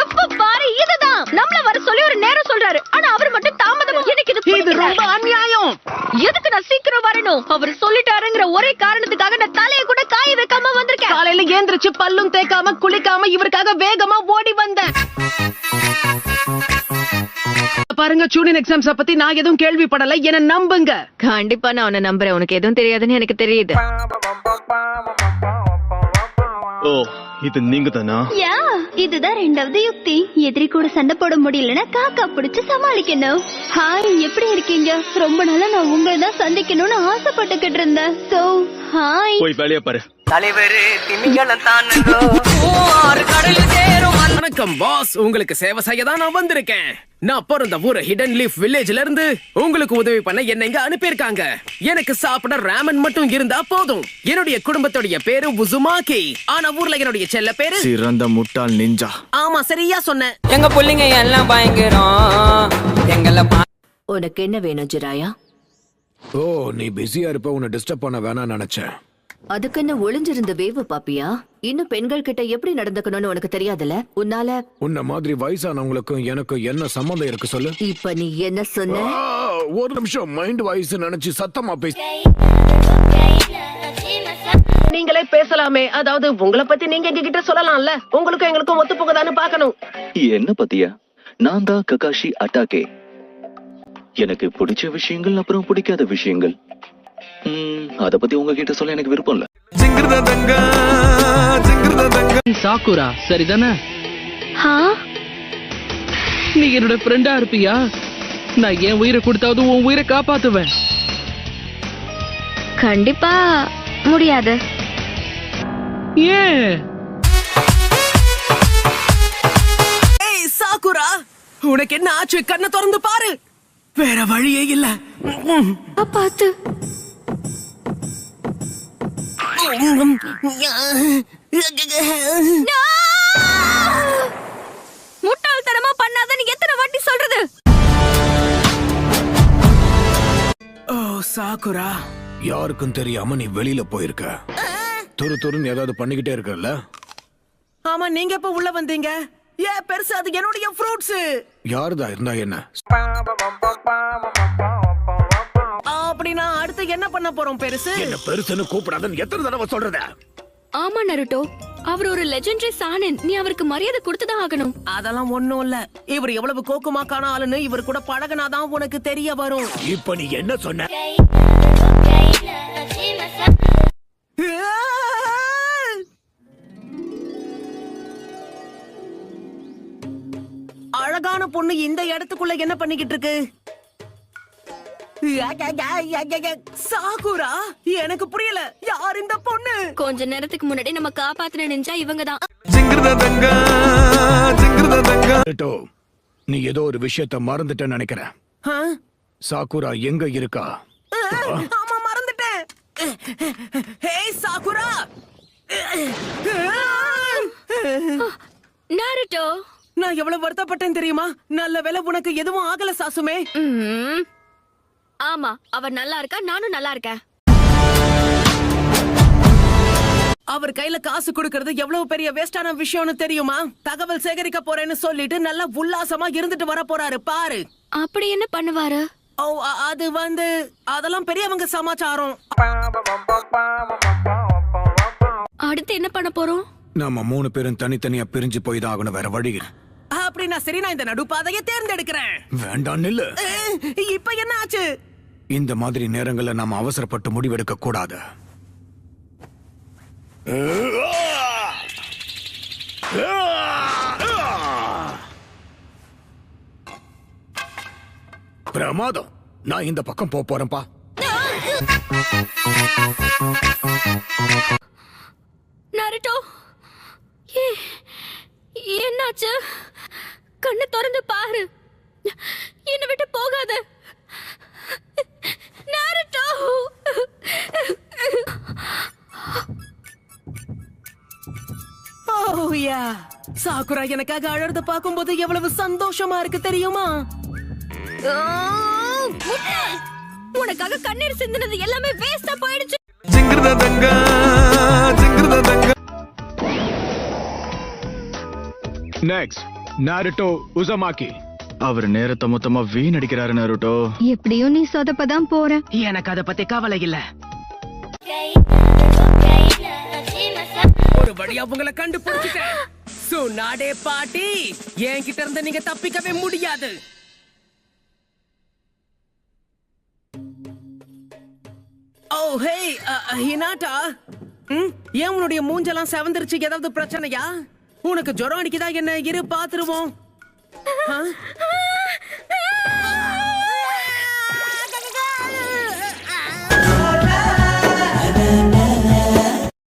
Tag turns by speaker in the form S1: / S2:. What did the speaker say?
S1: எப்ப பாரு இதுதான். நம்மள வர சொல்லி ஒரு நேரம் சொல்றாரு, ஆனா அவர் மட்டும் தாமதமா. எனக்கு
S2: இது ரொம்ப அநியாயம்.
S1: எதுக்கு நான் சீக்கிரம் வரணும்? அவர் சொல்லிட்டாருங்கிற ஒரே காரணத்துக்காக நான் தலையை கூட காய வைக்காம வந்திருக்கேன்.
S2: காலையில ஏந்திரிச்சு பல்லும் தேய்க்காம குளிக்காம இவருக்காக வேகமா ஓடி வந்தேன். பாருங்க, ஜூனியர் எக்ஸாம்ஸ் பத்தி நான் எதுவும் கேள்விப்படல, என்ன நம்புங்க.
S1: கண்டிப்பா நான் உன்னை நம்புறேன். உனக்கு எதுவும் தெரியாதுன்னு எனக்கு தெரியுது.
S3: ஓ, இது நீங்க தானா?
S4: இதுதான் ரெண்டாவது யுக்தி. எதிரி கூட சண்டை போட முடியலன்னா காக்கா பிடிச்சு சமாளிக்கணும். ஹாய், எப்படி இருக்கீங்க? ரொம்ப நாளா நான் உங்களை தான் சந்திக்கணும்னு ஆசைப்பட்டுக்கிட்டு இருந்தேன். So hi.
S3: போய் வேலைய பாரு.
S5: தலைவரு திமிங்கலம் தானுங்கோ ஆறு கடல் சேரும்.
S6: வணக்கம் பாஸ், உங்களுக்கு சேவை செய்ய தான் நான் வந்திருக்கேன். நான் பிறந்த ஊர் ஹிடன் லீஃப் வில்லேஜ்ல இருந்து உங்களுக்கு உதவி பண்ண என்ன இங்க அனுப்பியிருக்காங்க. எனக்கு சாப்பிட ராமன் மட்டும் இருந்தா போதும். என்னுடைய குடும்பத்துடைய பேரு உசுமாக்கி, ஆனா ஊர்ல என்னுடைய செல்ல பேரு
S3: சிறந்த முட்டாள் நிஞ்சா.
S6: ஆமா, சரியா சொன்னேன்.
S5: எங்க புள்ளிங்க எல்லாம் பயங்கரம். எங்களை
S1: உனக்கு என்ன வேணும் ஜிராயா?
S7: ஓ, நீ பிஸியா இருப்ப, உன்னை டிஸ்டர்ப் பண்ண வேணாம்னு நினைச்சேன்.
S1: அதுக்கு என்ன ஒளிஞ்சிருந்த வேவு பாப்பியா? இன்னும் பெண்கள் கிட்ட எப்படி நடந்துக்கணும்னு உனக்கு தெரியாதுல?
S7: உன்ன மாதிரி வயசானவங்களுக்கும் எனக்கும் என்ன சம்பந்தம் இருக்கு சொல்லு.
S1: இப்ப நீ என்ன சொன்ன?
S7: ஒரு நிமிஷம், மைண்ட் வாய்ஸ் நினைச்சு சத்தமா பேச.
S2: நீங்களே பேசலாமே. அதாவது உங்களை பத்தி நீங்க எங்ககிட்ட சொல்லலாம்ல. உங்களுக்கும் எங்களுக்கும் ஒத்து போகுதான்னு பாக்கணும்.
S8: என்ன பத்தியா? நான் தான் ககாஷி அட்டாகே. எனக்கு பிடிச்ச விஷயங்கள் அப்புறம் பிடிக்காத விஷயங்கள், அத பத்தி உங்ககிட்ட சொல்ல எனக்கு விருப்பம் இல்ல.
S9: சாக்குரா சரிதானே? நீ என்னோட ஃப்ரெண்டா இருப்பியா? நான் என் உயிரை கொடுத்தாவது உன் உயிரை காப்பாத்துவேன்.
S1: கண்டிப்பா முடியாது.
S9: ஏன்?
S6: ஏய் சாக்குரா, உனக்கு என்ன ஆச்சு? கண்ணை திறந்து பாரு. வேற வழியே இல்ல.
S1: பார்த்து முட்டாள்தனமா பண்ணாதன்னு எத்தனை வாட்டி சொல்றது?
S6: ஓ சாக்குரா,
S7: யாருக்கும் தெரியாம நீ வெளியில போயிருக்க. துரு துருன்னு ஏதாவது பண்ணிக்கிட்டே இருக்கல.
S6: ஆமா, நீங்க எப்ப உள்ள வந்தீங்க? ஏன் பெருசு, அது என்னுடைய ஃப்ரூட்ஸ்.
S7: யாருதா இருந்தா என்ன?
S6: அப்படின்னா அடுத்து என்ன பண்ண போறோம் பெருசு?
S7: என்ன பெருசுன்னு கூப்பிடாதன்னு எத்தனை தடவை சொல்றத?
S1: ஆமா நருட்டோ, அவர் ஒரு லெஜெண்டரி சானின். நீ அவருக்கு மரியாதை கொடுத்துதான் ஆகணும்.
S6: அதெல்லாம் ஒண்ணும் இல்ல. இவர் எவ்வளவு கோக்குமாக்கான ஆளுன்னு இவர் கூட பழகினாதான் உனக்கு தெரிய வரும்.
S7: இப்ப நீ என்ன சொன்ன?
S6: அழகான பொண்ணு இந்த இடத்துக்குள்ள என்ன பண்ணிக்கிட்டு இருக்கு? சாகுரா, எனக்கு புரியல. யார் இந்த பொண்ணு?
S1: கொஞ்ச நேரத்துக்கு முன்னாடி நம்ம காப்பாத்தின நெஞ்சா இவங்கதான்.
S7: நீ ஏதோ ஒரு விஷயத்த மறந்துட்டேன்னு நினைக்கிறேன். சாக்குரா எங்க இருக்கா?
S6: ஆமா, மறந்துட்டேன். ஹே சாகுரா.
S1: நாருட்டோ,
S6: நான் எவ்வளவு வருத்தப்பட்டேன் தெரியுமா? நல்ல வேளை உனக்கு எதுவும் ஆகல சாசுமே.
S1: ஆமா, அவர் நல்லா இருக்கா, நானும் நல்லா இருக்கேன்.
S6: அவர் கையில காசு கொடுக்கறது எவ்வளவு பெரிய வேஸ்டான விஷயம்னு தெரியுமா? தகவல் சேகரிக்க போறேன்னு சொல்லிட்டு நல்லா உல்லாசமா இருந்துட்டு வர போறாரு பாரு.
S1: அப்படி என்ன பண்ணுவாரு?
S6: ஓ, அது வந்து அதெல்லாம் பெரியவங்க சமாச்சாரம்.
S1: அடுத்து என்ன பண்ண போறோம்?
S7: நாம 3 பேரும் தனித்தனியா பிரிஞ்சு போய் தான் ஆகணும், வேற வழி.
S6: அப்படின்னா சரி, நான் இந்த நடுப்பாதையை தேர்ந்தெடுக்கிறேன்.
S7: வேண்டாம், நில்லு.
S6: இப்ப என்ன ஆச்சு?
S7: இந்த மாதிரி நேரங்கள்ல நாம அவசரப்பட்டு முடிவெடுக்க கூடாது. பிரமாதம், நான் இந்த பக்கம் போறேன்ப்பா.
S1: நாருட்டோ, என்னாச்சு? கண்ணை திறந்து பாரு. என்னை விட்டு போகாத நாருட்டோ.
S6: சாக்குரா எனக்காக அழறத பாக்கும்போது எவ்வளவு சந்தோஷமா இருக்கு தெரியுமா?
S1: உனக்காக கண்ணீர் சிந்தினது எல்லாமே வேஸ்டா போயிடுச்சு.
S3: Next.
S7: நாருட்டோ உசமாக்கி.
S3: அவர் நேரத்தை மொத்தமா வீணடிக்கிறாரு நருட்டோ.
S4: எப்படியும் நீ சொதப்பதான் போற.
S2: எனக்கு அத பத்தி கவலை இல்ல.
S6: ஒரு வழியா உங்களை கண்டுபிடிச்சிட்டேன். சுனாடே பாட்டி, என்கிட்ட இருந்து நீங்க தப்பிக்கவே முடியாது. ஓ ஹே ஹினாட்டா, ஏன் உன்னுடைய மூஞ்செல்லாம் செவந்திருச்சு? ஏதாவது பிரச்சனையா? உனக்கு ஜுரம் அடிக்குதா என்ன? இரு பாத்துருவோம்.